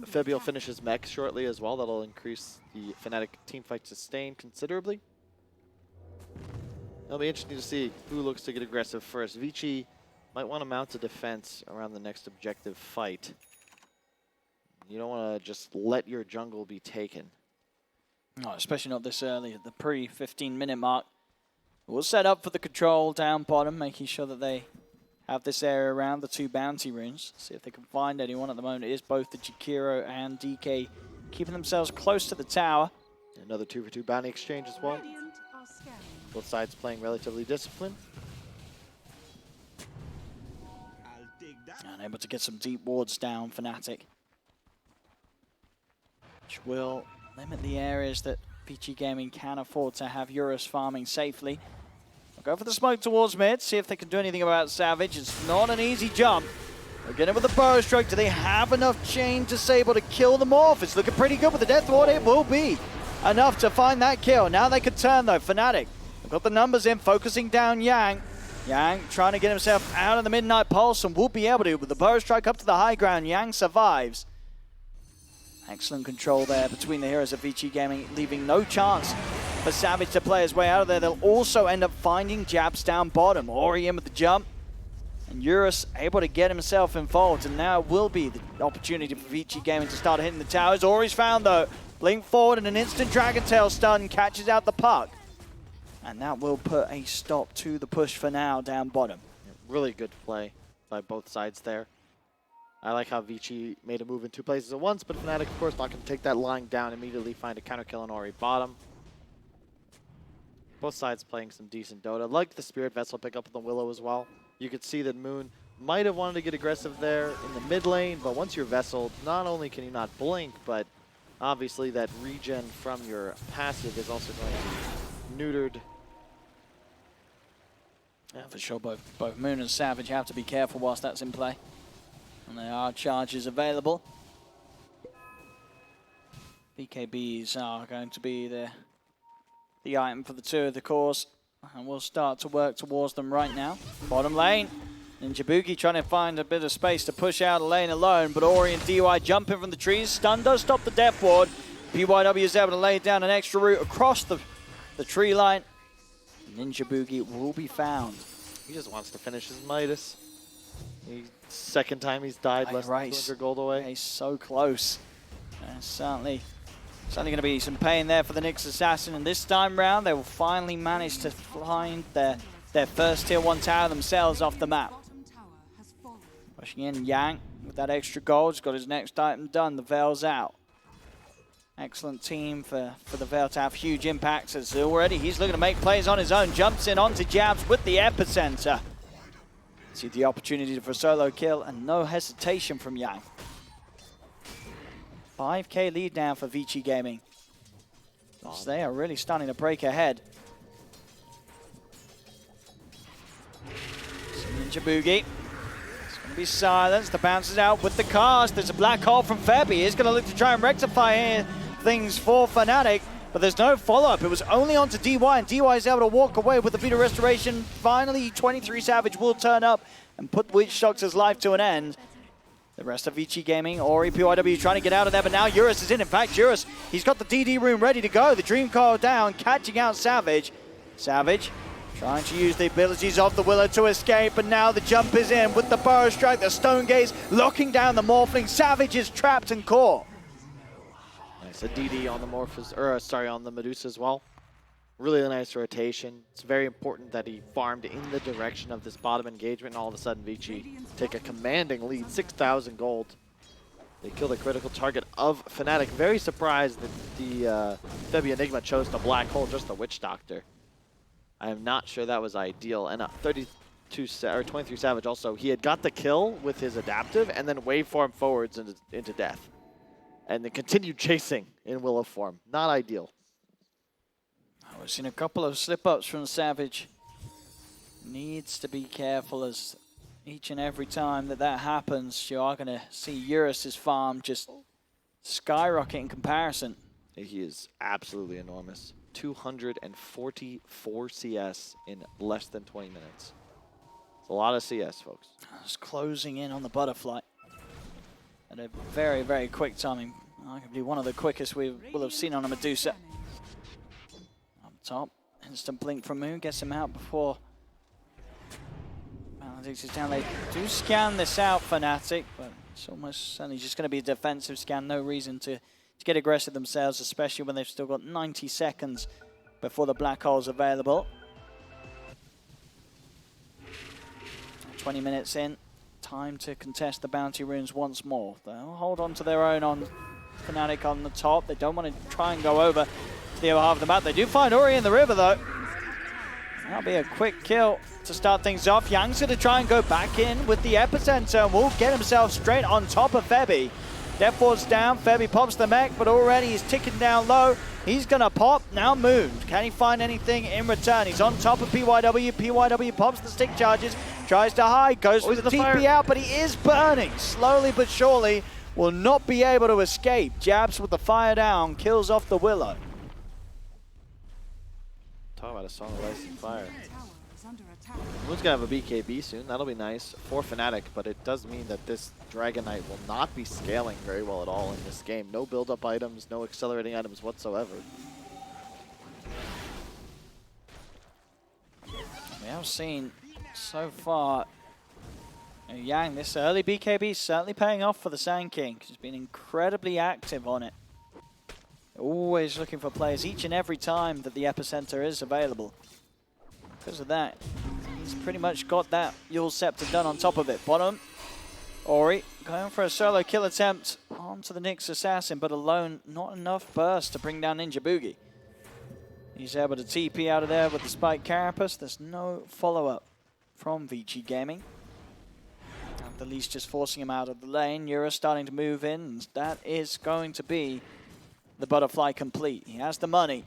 Febby will finish his mech shortly as well. That'll increase the Fnatic teamfight sustain considerably. It'll be interesting to see who looks to get aggressive first. Vici might want to mount a defense around the next objective fight. You don't want to just let your jungle be taken. No, especially not this early at the pre-15-minute mark. We'll set up for the control down bottom, making sure that they have this area around the two bounty runes. See if they can find anyone at the moment. It is both the Jakiro and DK keeping themselves close to the tower. Another 2-for-2 bounty exchange as well. Both sides playing relatively disciplined. And able to get some deep wards down, Fnatic. Which will limit the areas that Vici Gaming can afford to have Eurus farming safely. We'll go for the smoke towards mid, see if they can do anything about Savage. It's not an easy jump. They'll get him with the bow stroke. Do they have enough chain disable to kill them off? It's looking pretty good with the Death Ward. It will be enough to find that kill. Now they can turn though. Fnatic have got the numbers in, focusing down Yang. Yang trying to get himself out of the Midnight Pulse and will be able to with the bow strike up to the high ground. Yang survives. Excellent control there between the heroes of Vici Gaming, leaving no chance for Savage to play his way out of there. They'll also end up finding jabs down bottom. Ori in with the jump. And Eurus able to get himself involved. And now will be the opportunity for Vici Gaming to start hitting the towers. Ori's found though. Blink forward and an instant Dragon Tail stun catches out the puck. And that will put a stop to the push for now down bottom. Really good play by both sides there. I like how Vici made a move in two places at once, but Fnatic, of course, not going to take that line down, immediately find a counter kill on Ori bottom. Both sides playing some decent Dota. Like the Spirit Vessel pick up on the Willow as well. You could see that Moon might have wanted to get aggressive there in the mid lane, but once you're Vesseled, not only can you not blink, but obviously that regen from your passive is also going to be neutered. Yeah, for sure, both Moon and Savage have to be careful whilst that's in play. And there are charges available. BKBs are going to be the item for the two of the cores. And we'll start to work towards them right now. Bottom lane. Ninja Boogie trying to find a bit of space to push out a lane alone. But Ori and DY jumping from the trees. Stun does stop the Death Ward. PYW is able to lay down an extra route across the tree line. Ninja Boogie will be found. He just wants to finish his Midas. Second time he's died, less than 200 gold away. He's so close. Certainly going to be some pain there for the Nyx Assassin. And this time round, they will finally manage to find their first tier 1 tower themselves off the map. Pushing in Yang with that extra gold. He's got his next item done. The Veil's out. Excellent team for the Veil to have huge impacts. As already he's looking to make plays on his own. Jumps in onto jabs with the epicenter. See the opportunity for a solo kill and no hesitation from Yang. 5k lead now for Vici Gaming. They are really starting to break ahead. Ninja Boogie. It's going to be silenced. The bounces out with the cast. There's a black hole from Febby. He's going to look to try and rectify things for Fnatic. But there's no follow-up. It was only onto DY, and DY is able to walk away with the Vita Restoration. Finally, 23 Savage will turn up and put Witch Doctor's life to an end. The rest of Vici Gaming, Ori, PYW trying to get out of there, but now Eurus is in. In fact, Eurus, he's got the DD room ready to go. The Dream Coil down, catching out Savage. Savage trying to use the abilities of the Willow to escape, but now the jump is in with the Burrow Strike, the Stone Gaze locking down the Morphling. Savage is trapped and caught. Nice, a DD on the on the Medusa as well. Really nice rotation. It's very important that he farmed in the direction of this bottom engagement, and all of a sudden Vici take a commanding lead, 6,000 gold. They kill the critical target of Fnatic. Very surprised that the Febby Enigma chose the Black Hole, just the Witch Doctor. I am not sure that was ideal. And 23 Savage also, he had got the kill with his adaptive and then waveform forwards into death. And then continued chasing in Willow form. Not ideal. We've seen a couple of slip-ups from Savage. Needs to be careful, as each and every time that happens, you are going to see Eurus's farm just skyrocket in comparison. He is absolutely enormous. 244 CS in less than 20 minutes. It's a lot of CS, folks. Just closing in on the Butterfly at a very, very quick timing. Arguably one of the quickest we will have seen on a Medusa. Top, instant blink from Moon, gets him out before Fnatic is down. They do scan this out, Fnatic, but it's almost certainly just going to be a defensive scan. No reason to get aggressive themselves, especially when they've still got 90 seconds before the Black Hole's available. 20 minutes in, time to contest the bounty runes once more. They'll hold on to their own on Fnatic on the top. They don't want to try and go over the other half of the map. They do find Ori in the river though. That'll be a quick kill to start things off. Yang's going to try and go back in with the Epicenter and will get himself straight on top of Febby. Death Ward's down, Febby pops the mech, but already he's ticking down low. He's going to pop, now Moon. Can he find anything in return? He's on top of PYW. PYW pops the stick charges, tries to hide, goes for the TP out, but he is burning. Slowly but surely will not be able to escape. Jabs with the fire down, kills off the Willow. Talk about a song of ice and fire. Moon's gonna have a BKB soon. That'll be nice for Fnatic, but it does mean that this Dragon Knight will not be scaling very well at all in this game. No build-up items, no accelerating items whatsoever. We have seen so far Yang, this early BKB is certainly paying off for the Sand King. He's been incredibly active on it. Always looking for players each and every time that the Epicenter is available. Because of that, he's pretty much got that Yule Scepter done on top of it. Bottom, Ori going for a solo kill attempt onto the Nyx Assassin, but alone, not enough burst to bring down Ninja Boogie. He's able to TP out of there with the Spike Carapace. There's no follow-up from Vici Gaming. At the least just forcing him out of the lane. Eurus starting to move in, and that is going to be the Butterfly complete. He has the money.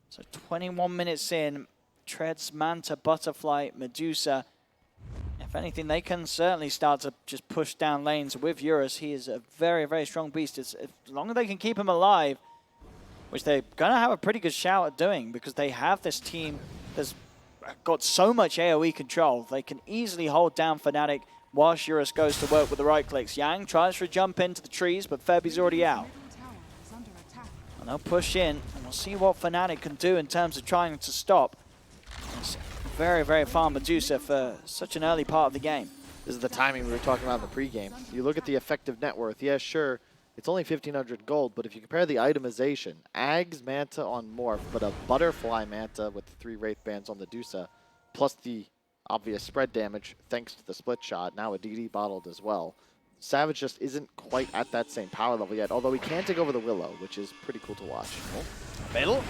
So 21 minutes in, treads Manta, Butterfly, Medusa. If anything, they can certainly start to just push down lanes with Eurus. He is a very, very strong beast. As long as they can keep him alive, which they're going to have a pretty good shout at doing, because they have this team that's got so much AoE control. They can easily hold down Fnatic whilst Eurus goes to work with the right clicks. Yang tries to jump into the trees, but Febby's already out. And they'll push in, and we'll see what Fnatic can do in terms of trying to stop. It's very, very farm Medusa for such an early part of the game. This is the timing we were talking about in the pregame. You look at the effective net worth. Yeah, sure, it's only 1,500 gold, but if you compare the itemization, Ags Manta on Morph, but a Butterfly Manta with the 3 Wraith Bands on the Medusa, plus the obvious spread damage thanks to the split shot, now a DD bottled as well. Savage just isn't quite at that same power level yet, although he can take over the Willow, which is pretty cool to watch. Middle.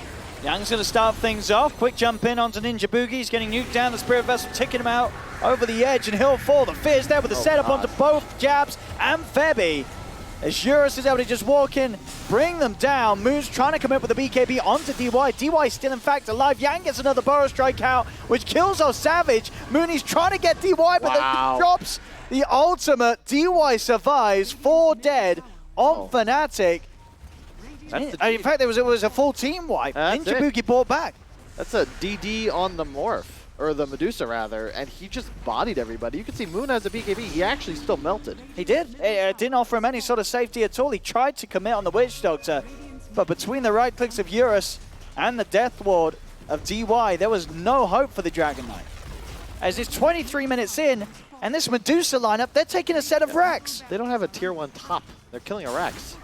Yang's going to start things off. Quick jump in onto Ninja Boogie. He's getting nuked down. The Spirit Vessel ticking him out over the edge, and he'll fall. The Fear's there with the setup onto both Jabs and Febby. As Eurus is able to just walk in, bring them down. Moon's trying to come up with a BKB onto DY. DY still, in fact, alive. Yang gets another Burrow Strike out, which kills off Savage. Mooney's trying to get DY, but then drops the ultimate. DY survives. 4 dead on Fnatic. In fact, it was a full team wipe. Ninja Boogie brought back. That's a DD on the Morph. or the Medusa rather, and he just bodied everybody. You can see Moon has a BKB. He actually still melted. He did. It didn't offer him any sort of safety at all. He tried to commit on the Witch Doctor, but between the right clicks of Eurus and the Death Ward of DY, there was no hope for the Dragon Knight. As it's 23 minutes in, and this Medusa lineup, they're taking a set of Rex. They don't have a tier 1 top. They're killing a Rex.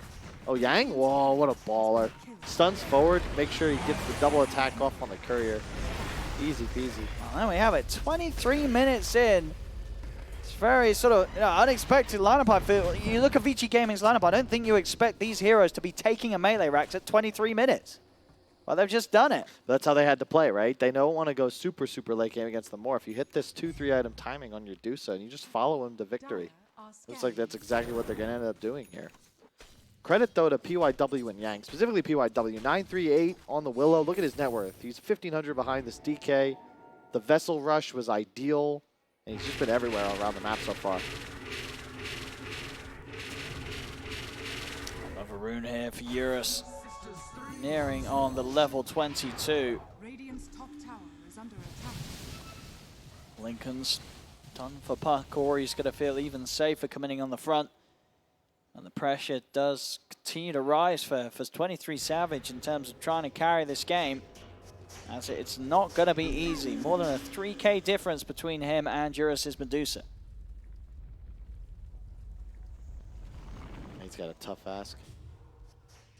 Oh, Yang? Whoa, what a baller. Stuns forward, make sure he gets the double attack off on the courier. Easy peasy. Well, there we have it. 23 minutes in. It's very sort of unexpected lineup, I feel. You look at VG Gaming's lineup, I don't think you expect these heroes to be taking a melee Rax at 23 minutes. Well, they've just done it. That's how they had to play, right? They don't want to go super late game against the Morph. You hit this 2-3 item timing on your Dusa, and you just follow him to victory. Looks like that's exactly what they're going to end up doing here. Credit, though, to PYW and Yang, specifically PYW. 938 on the Willow. Look at his net worth. He's 1,500 behind this DK. The Vessel Rush was ideal, and he's just been everywhere around the map so far. Another rune here for Eurus. Nearing on the level 22. Lincoln's done for Puck, or he's going to feel even safer coming in on the front. And the pressure does continue to rise for 23 Savage in terms of trying to carry this game. As it's not going to be easy. More than a 3K difference between him and Eurus' Medusa. He's got a tough ask.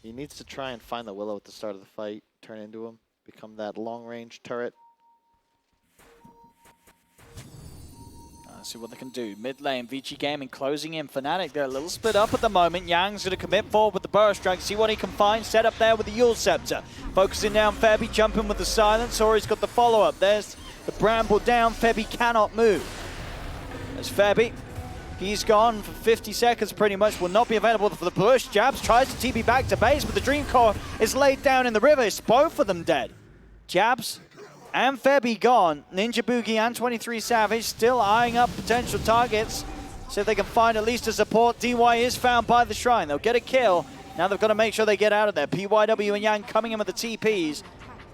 He needs to try and find the Willow at the start of the fight, turn into him, become that long-range turret. See what they can do. Mid lane, VG Gaming closing in. Fnatic, they're a little split up at the moment. Yang's going to commit forward with the Burst Strike, see what he can find. Set up there with the Yule Scepter. Focusing down Febby, jumping with the Silence, or he's got the follow-up. There's the Bramble down. Febby cannot move. There's Febby. He's gone for 50 seconds pretty much. Will not be available for the push. Jabs tries to TP back to base, but the Dream Core is laid down in the river. It's both of them dead. Jabs and Febby gone. Ninja Boogie and 23 Savage still eyeing up potential targets. See if they can find at least a support. DY is found by the Shrine. They'll get a kill. Now they've got to make sure they get out of there. PYW and Yang coming in with the TPs.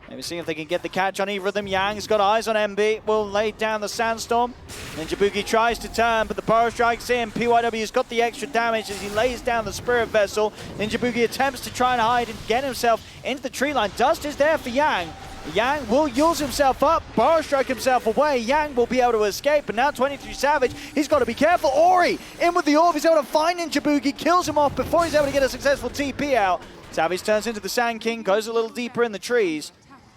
Maybe see if they can get the catch on either of them. Yang's got eyes on MB. Will lay down the Sandstorm. Ninja Boogie tries to turn, but the Power Strike's in. PYW's got the extra damage as he lays down the Spirit Vessel. Ninja Boogie attempts to try and hide and get himself into the tree line. Dust is there for Yang. Yang will use himself up, Power Strike himself away. Yang will be able to escape, but now 23 Savage, he's got to be careful. Ori in with the orb, he's able to find Ninja Boogie, kills him off before he's able to get a successful TP out. Savage turns into the Sand King, goes a little deeper in the trees.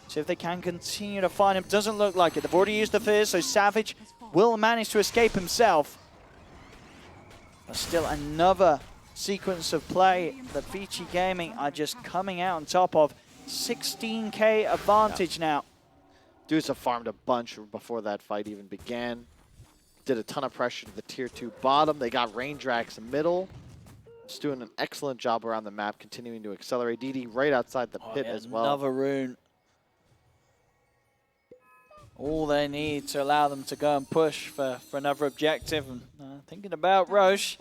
See if they can continue to find him. Doesn't look like it. They've already used the Fizz, so Savage will manage to escape himself. But still another sequence of play that VG Gaming are just coming out on top of. 16K advantage now. Dusa farmed a bunch before that fight even began. Did a ton of pressure to the tier 2 bottom. They got range racks middle. Just doing an excellent job around the map, continuing to accelerate. DD right outside the pit as well. Another rune. All they need to allow them to go and push for another objective. And thinking about Roche.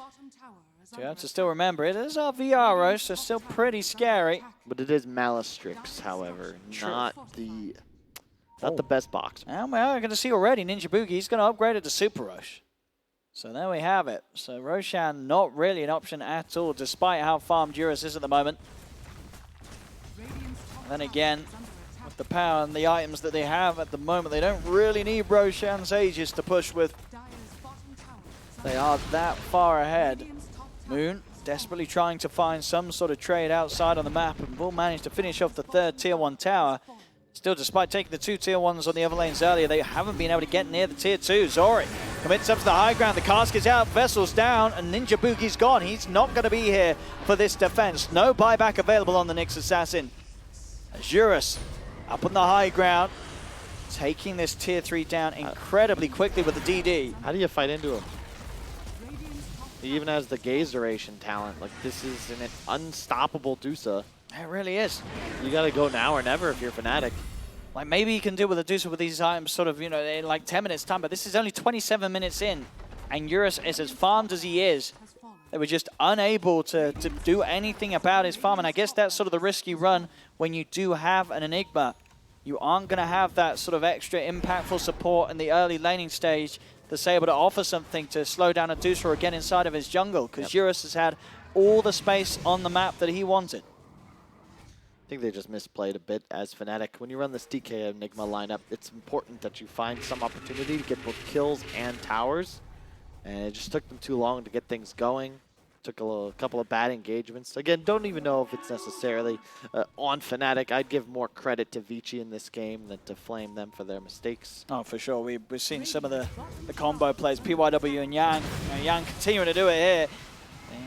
So you have to still remember, it is our VR Roche, so still pretty scary. But it is Malistrix, however, not the best box. And we are going to see already Ninja Boogie, he's going to upgrade it to Super Roche. So there we have it. So Roshan not really an option at all, despite how farmed Eurus is at the moment. And then again, with the power and the items that they have at the moment, they don't really need Roshan's Aegis to push with. They are that far ahead. Moon desperately trying to find some sort of trade outside on the map and will manage to finish off the third tier 1 tower. Still, despite taking the 2 tier 1s on the other lanes earlier, they haven't been able to get near the tier 2. Zori commits up to the high ground, the cask is out, Vessel's down, and Ninja Boogie's gone. He's not going to be here for this defense. No buyback available on the Nyx Assassin. Eurus up on the high ground, taking this tier 3 down incredibly quickly with the DD. How do you fight into him? He even has the gaze duration talent. Like, this is an unstoppable Dusa. It really is. You gotta go now or never if you're Fnatic. Like, maybe you can deal with a Dusa with these items sort of, in like 10 minutes time, but this is only 27 minutes in, and Eurus is as farmed as he is. They were just unable to do anything about his farm, and I guess that's sort of the risk you run when you do have an Enigma. you aren't going to have that sort of extra impactful support in the early laning stage that's able to offer something to slow down a Deucer or get inside of his jungle, because Eurus has had all the space on the map that he wanted. I think they just misplayed a bit as Fnatic. When you run this DK Enigma lineup, it's important that you find some opportunity to get both kills and towers. And it just took them too long to get things going. Took a couple of bad engagements. Again, don't even know if it's necessarily on Fnatic. I'd give more credit to Vici in this game than to flame them for their mistakes. Oh, for sure. We've seen some of the combo plays, PYW and Yang. Yang continuing to do it here.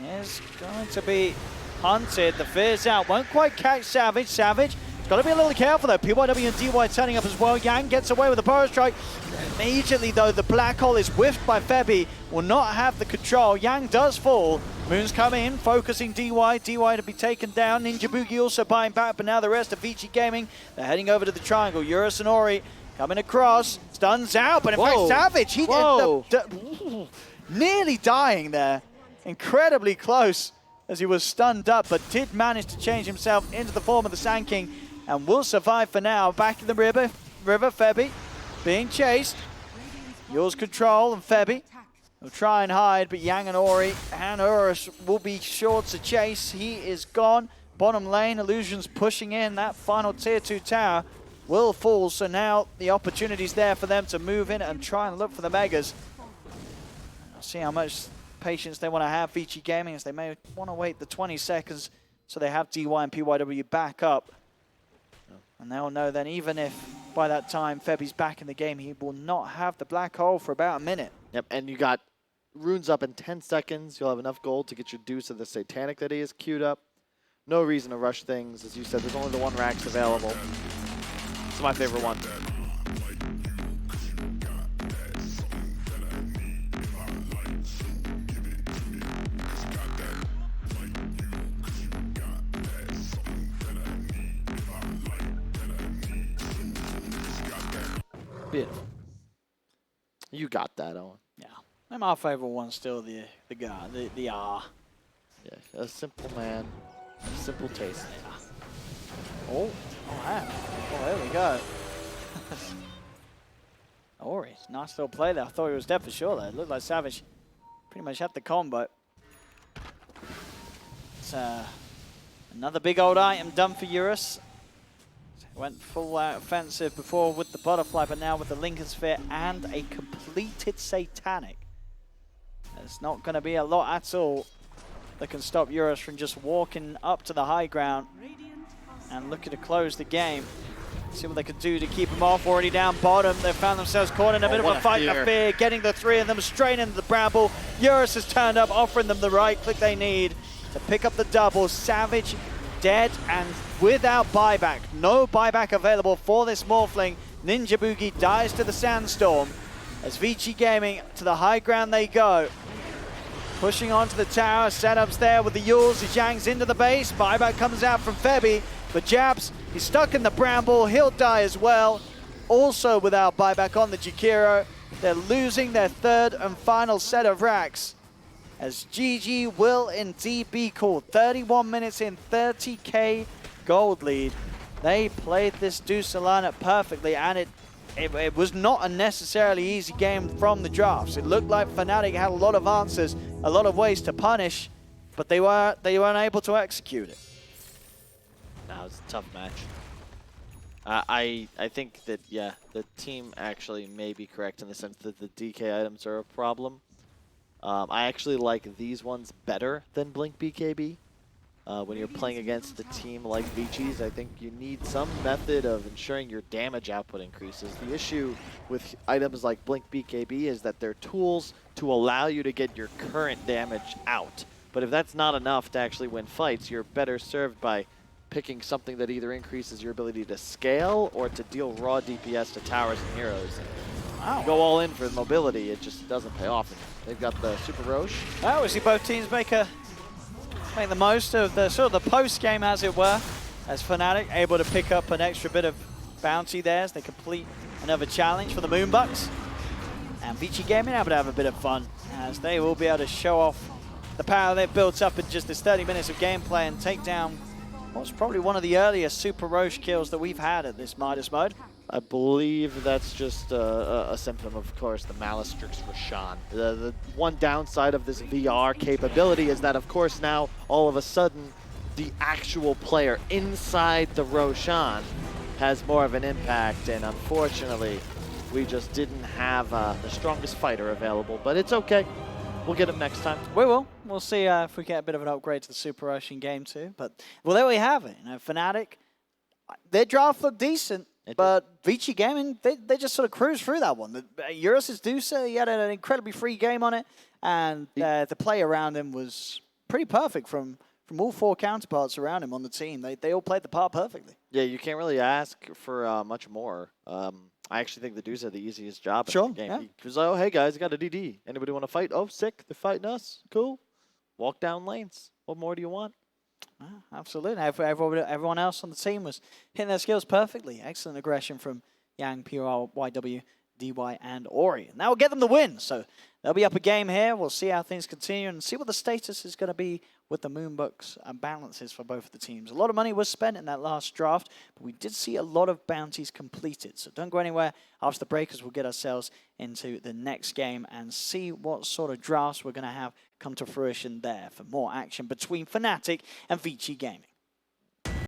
There's going to be hunted. The fear's out. Won't quite catch Savage. Savage has got to be a little careful though. PYW and DY turning up as well. Yang gets away with the Burrow Strike. Immediately though, the black hole is whiffed by Febby. Will not have the control. Yang does fall. Moon's coming in, focusing DY. DY to be taken down. Ninja Boogie also buying back, but now the rest of Vici Gaming, they're heading over to the triangle. Eurus and Ori coming across. Stuns out, but in fact, Savage, he nearly dying there. Incredibly close as he was stunned up, but did manage to change himself into the form of the Sand King and will survive for now. Back in the river, Febby being chased. Yours control, and Febby will try and hide, but Yang and Ori and Urus will be sure to chase. He is gone. Bottom lane, Illusions pushing in. That final tier 2 tower will fall, so now the opportunity's there for them to move in and try and look for the Megas. I'll see how much patience they want to have, Vici Gaming, as they may want to wait the 20 seconds so they have DY and PYW back up. And they'll know then, even if by that time Febby's back in the game, he will not have the black hole for about a minute. Yep, and you got runes up in 10 seconds. You'll have enough gold to get your Deuce of the Satanic that he has queued up. No reason to rush things. As you said, there's only the one Rax available. It's my favorite one. Beautiful. You got that, Owen. Yeah. And my favorite one's still the R. Yeah, a simple man, simple taste. Yeah. Oh, wow. Oh, there we go. Ori, nice little play there. I thought he was dead for sure there. It looked like Savage pretty much had the combo. It's another big old item done for Eurus. Went full out offensive before with the butterfly, but now with the Lincoln Sphere and a completed Satanic. There's not going to be a lot at all that can stop Eurus from just walking up to the high ground and looking to close the game. See what they can do to keep him off. Already down bottom. They found themselves caught in a bit of a fight of fear, getting the three of them straight into the bramble. Eurus has turned up, offering them the right click they need to pick up the double. Savage dead and without buyback. No buyback available for this Morphling. Ninja Boogie dies to the Sandstorm. As Vici Gaming to the high ground they go. Pushing onto the tower, setups there with the Yules. He Yang's into the base. Buyback comes out from Febby. But Jabs, he's stuck in the bramble. He'll die as well. Also without buyback on the Jakiro. They're losing their third and final set of racks. As GG will indeed be called. 31 minutes in, 30k gold lead. They played this Deuce lineup perfectly, and it was not a necessarily easy game from the drafts. It looked like Fnatic had a lot of answers, a lot of ways to punish, but they weren't able to execute it. That was a tough match. I think that, yeah, the team actually may be correct in the sense that the DK items are a problem. I actually like these ones better than Blink BKB. When you're playing against a team like Vici's, I think you need some method of ensuring your damage output increases. The issue with items like Blink BKB is that they're tools to allow you to get your current damage out. But if that's not enough to actually win fights, you're better served by picking something that either increases your ability to scale or to deal raw DPS to towers and heroes. Wow. Go all in for mobility, it just doesn't pay off. They've got the Super Roche. Well, we see both teams make the most of the sort of the post game, as it were, as Fnatic able to pick up an extra bit of bounty there as they complete another challenge for the Moonbucks. And Vici Gaming able to have a bit of fun as they will be able to show off the power they've built up in just this 30 minutes of gameplay and take down what's probably one of the earliest Super Roche kills that we've had at this Midas mode. I believe that's just a symptom, of course, the Malice Strix Roshan. The one downside of this VR capability is that, of course, now all of a sudden the actual player inside the Roshan has more of an impact, and unfortunately, we just didn't have the strongest fighter available. But it's okay. We'll get him next time. We will. We'll see if we get a bit of an upgrade to the Super Roche in game 2. But, well, there we have it. You know, Fnatic, their draft looked decent. But Vici Gaming, they just sort of cruised through that one. Eurus' Dusa, he had an incredibly free game on it, and the play around him was pretty perfect from all 4 counterparts around him on the team. They all played the part perfectly. Yeah, you can't really ask for much more. I actually think the Dusa had the easiest job in the game. Yeah. He was like, oh, hey, guys, I got a DD. Anybody want to fight? Oh, sick. They're fighting us. Cool. Walk down lanes. What more do you want? Absolutely. Everyone else on the team was hitting their skills perfectly. Excellent aggression from Yang, PRL, YW, DY, and Ori. And that will get them the win. So they'll be up a game here. We'll see how things continue and see what the status is going to be with the Moonbucks and balances for both of the teams. A lot of money was spent in that last draft, but we did see a lot of bounties completed. So don't go anywhere. After the break, as we'll get ourselves into the next game and see what sort of drafts we're going to have come to fruition there for more action between Fnatic and Vici Gaming.